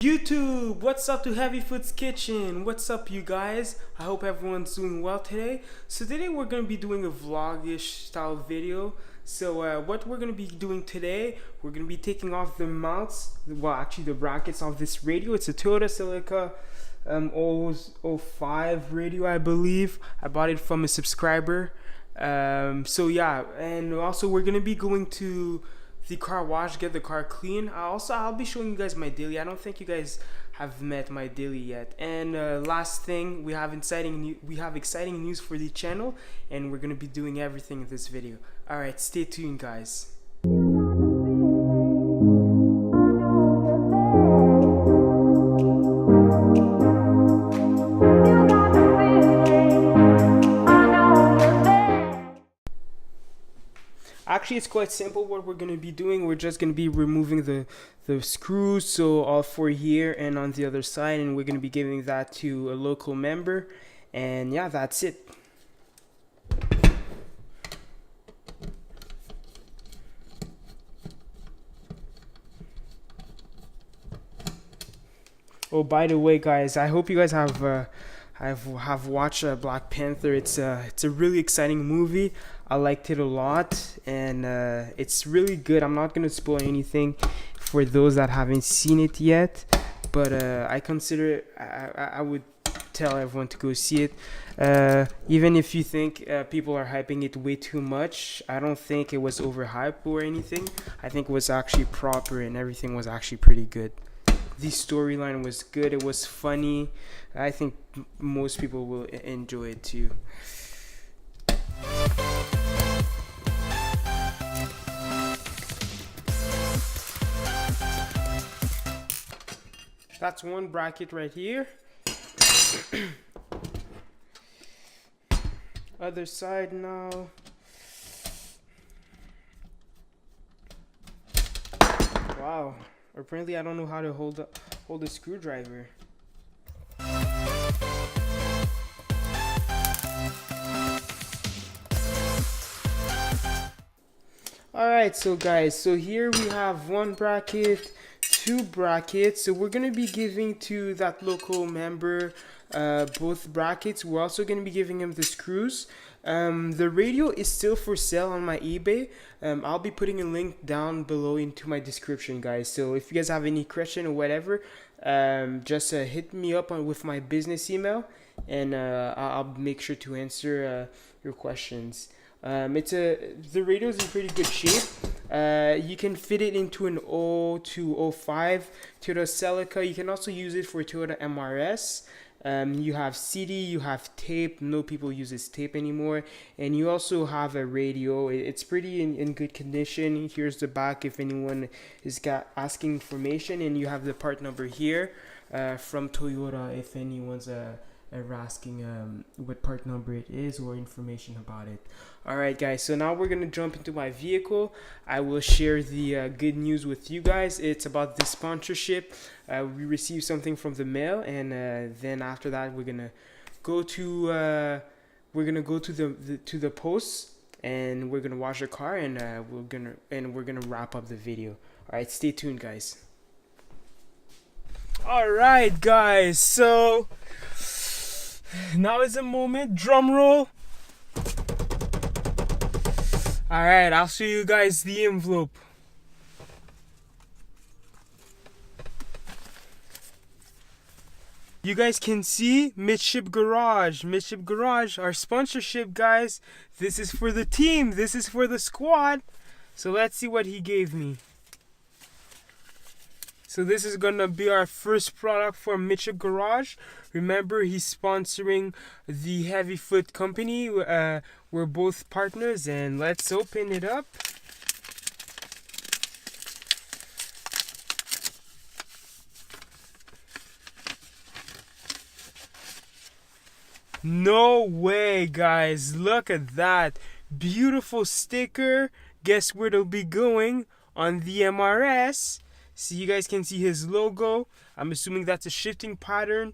YouTube, what's up to HeavyFoot's Kitchen? What's up, you guys? I hope everyone's doing well today. So today we're going to be doing a vlogish style video. So what we're going to be doing today, we're going to be taking off the mounts, well actually the brackets of this radio. It's a Toyota Celica 005 radio, I believe. I bought it from a subscriber. So yeah, and also we're going to be going to the car wash, get the car clean. I'll be showing you guys my daily. I don't think you guys have met my daily yet. And last thing, we have exciting news for the channel, and we're gonna be doing everything in this video. All right, stay tuned, guys. Actually, it's quite simple what we're going to be doing. We're just going to be removing the screws, so all four here and on the other side, and we're going to be giving that to a local member. And yeah, that's it. Oh, by the way, guys, I hope you guys have watched Black Panther. It's a really exciting movie. I liked it a lot, and it's really good. I'm not gonna spoil anything for those that haven't seen it yet, but I consider it, I would tell everyone to go see it. Even if you think people are hyping it way too much, I don't think it was overhyped or anything. I think it was actually proper, and everything was actually pretty good. The storyline was good. It was funny. I think most people will enjoy it too. That's one bracket right here. Other side now. Wow. Apparently I don't know how to hold a screwdriver. Alright, so guys, so here we have one bracket, two brackets. So we're going to be giving to that local member both brackets. We're also going to be giving him the screws. The radio is still for sale on my eBay. I'll be putting a link down below into my description, guys. So if you guys have any question or whatever, just hit me up with my business email, and I'll make sure to answer your questions. The radio is in pretty good shape. You can fit it into an 0205 Toyota Celica. You can also use it for Toyota MRS. You have CD, you have tape. No people uses tape anymore. And you also have a radio. It's pretty in good condition. Here's the back if anyone is asking information. And you have the part number here from Toyota if anyone's asking what part number it is or information about it. Alright, guys, so now we're gonna jump into my vehicle. I will share the good news with you guys. It's about the sponsorship. We received something from the mail, and then after that we're gonna go to the post, and we're gonna wash the car, and we're gonna wrap up the video. Alright, stay tuned, guys. Alright, guys, so now is the moment. Drum roll. Alright, I'll show you guys the envelope. You guys can see Midship Garage. Midship Garage, our sponsorship, guys. This is for the team. This is for the squad. So let's see what he gave me. So this is gonna be our first product for Midship Garage. Remember, he's sponsoring the HeavyFoot company. We're both partners, and let's open it up. No way, guys. Look at that. Beautiful sticker. Guess where it'll be going? On the MRS. So you guys can see his logo. I'm assuming that's a shifting pattern.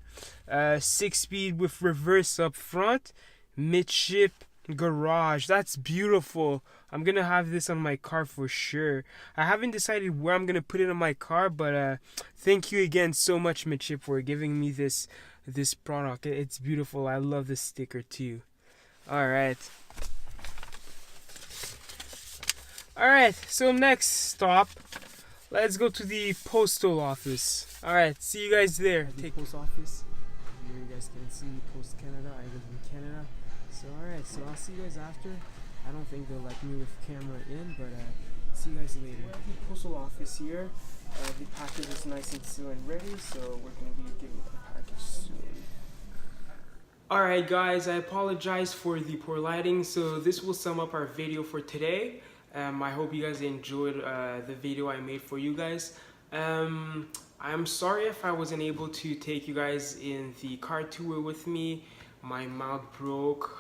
6-speed with reverse up front. Midship Garage. That's beautiful. I'm gonna have this on my car for sure. I haven't decided where I'm gonna put it on my car, but thank you again so much, Mitchip, for giving me this product. It's beautiful. I love this sticker too. All right. All right. So next stop, let's go to the postal office. All right. See you guys there. Take post office. Here you guys can see Post Canada. I live in Canada. So alright, so I'll see you guys after. I don't think they'll let me with camera in, but see you guys later. We're at the postal office here. The package is nice and sealed and ready, so we're going to be getting the package soon. Alright guys, I apologize for the poor lighting, so this will sum up our video for today. I hope you guys enjoyed the video I made for you guys. I'm sorry if I wasn't able to take you guys in the car tour with me. My mount broke,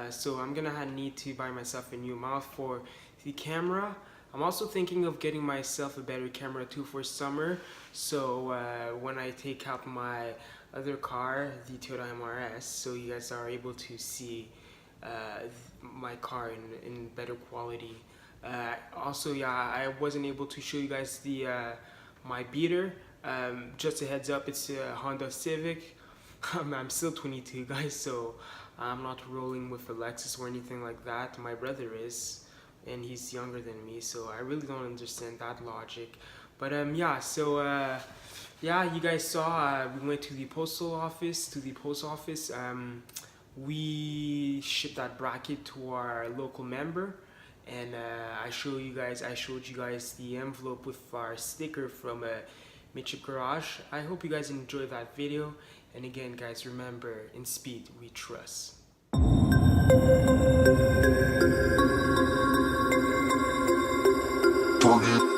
so I'm gonna need to buy myself a new mount for the camera. I'm also thinking of getting myself a better camera too for summer, so when I take out my other car, the Toyota MRS, so you guys are able to see my car in better quality. Also, yeah, I wasn't able to show you guys the my beater. Just a heads up, it's a Honda Civic. I'm still 22 guys, so I'm not rolling with a Lexus or anything like that. My brother is, and he's younger than me, so I really don't understand that logic. But yeah, so yeah, you guys saw we went to the post office. We shipped that bracket to our local member, and I showed you guys the envelope with our sticker from Mitchip Garage. I hope you guys enjoyed that video, and again guys, remember, in speed we trust. Target.